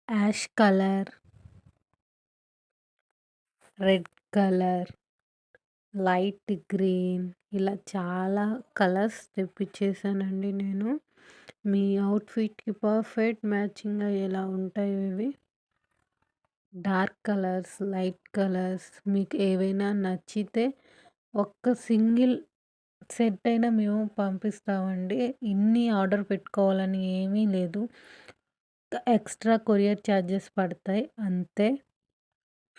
Ash colour, red colour, light green ఇలా చాలా colours తెప్పించేసానండి నేను. మీ అవుట్‌ఫిట్‌కి పర్ఫెక్ట్ మ్యాచింగ్ అయ్యేలా ఉంటాయి ఇవి. డార్క్ కలర్స్, లైట్ కలర్స్ మీకు ఏవైనా నచ్చితే ఒక్క సింగిల్ సెట్ అయినా మేము పంపిస్తామండి. ఇన్ని ఆర్డర్ పెట్టుకోవాలని ఏమీ లేదు. ఎక్స్ట్రా కొరియర్ ఛార్జెస్ పడతాయి అంతే.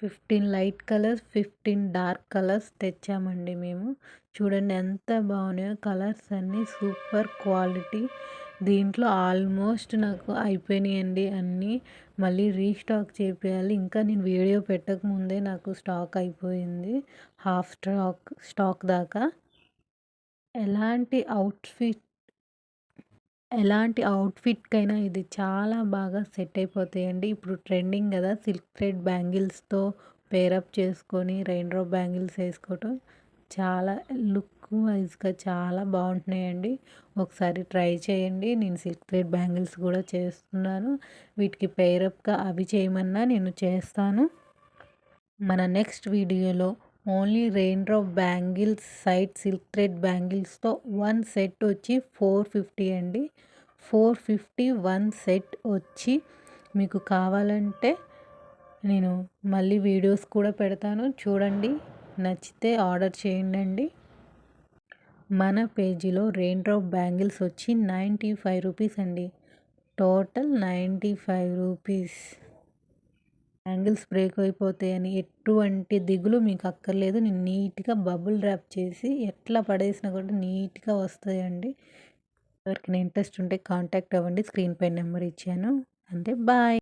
15 లైట్ కలర్స్, 15 డార్క్ కలర్స్ తెచ్చామండి మేము. చూడండి ఎంత బాగున్నాయో కలర్స్ అన్నీ సూపర్ క్వాలిటీ. దీంట్లో ఆల్మోస్ట్ నాకు అయిపోయినాయండి అన్నీ. మళ్ళీ రీస్టాక్ చేపియాలి. ఇంకా నేను వీడియో పెట్టకముందే నాకు స్టాక్ అయిపోయింది. హాఫ్ స్టాక్ దాకా. ఎలాంటి అవుట్‌ఫిట్ ఎలాంటి అవుట్‌ఫిట్‌కైనా ఇది చాలా బాగా సెట్ అయిపోతాయండి. ఇప్పుడు ట్రెండింగ్ గదా! సిల్క్ థ్రెడ్ బ్యాంగిల్స్‌తో పేరప్ చేసుకొని రెయిన్ డ్రాప్ బ్యాంగిల్స్ ఏసుకోవటం చాలా లుక్ వైస్‌గా చాలా బాగుంటున్నాయండి. ఒకసారి ట్రై చేయండి. నేను సిల్క్ థ్రెడ్ బ్యాంగిల్స్ గూడా చేస్తున్నాను. వీటికి పేరప్‌గా అవి చేయమన్నా నేను చేస్తాను. మన నెక్స్ట్ వీడియోలో only rain drop bangles side silk thread బ్యాంగిల్స్తో వన్ సెట్ వచ్చి 450 అండి. 450 వన్ సెట్ వచ్చి మీకు కావాలంటే నేను మళ్ళీ వీడియోస్ కూడా పెడతాను చూడండి. నచ్చితే ఆర్డర్ చేయండి. మన పేజీలో రెయిన్ డ్రాప్ బ్యాంగిల్స్ వచ్చి 95 రూపీస్ అండి. Total 95 rupees. బ్యాంగిల్స్ బ్రేక్ అయిపోతాయని ఎటువంటి దిగులు మీకు అక్కర్లేదు. నేను నీట్‌గా బబుల్ ర్యాప్ చేసి ఎట్లా పడేసినా కూడా నీట్‌గా వస్తాయండి. ఎవరికైనా ఇంట్రెస్ట్ ఉంటే కాంటాక్ట్ అవ్వండి. స్క్రీన్ పై నెంబర్ ఇచ్చాను. అంతే బాయ్.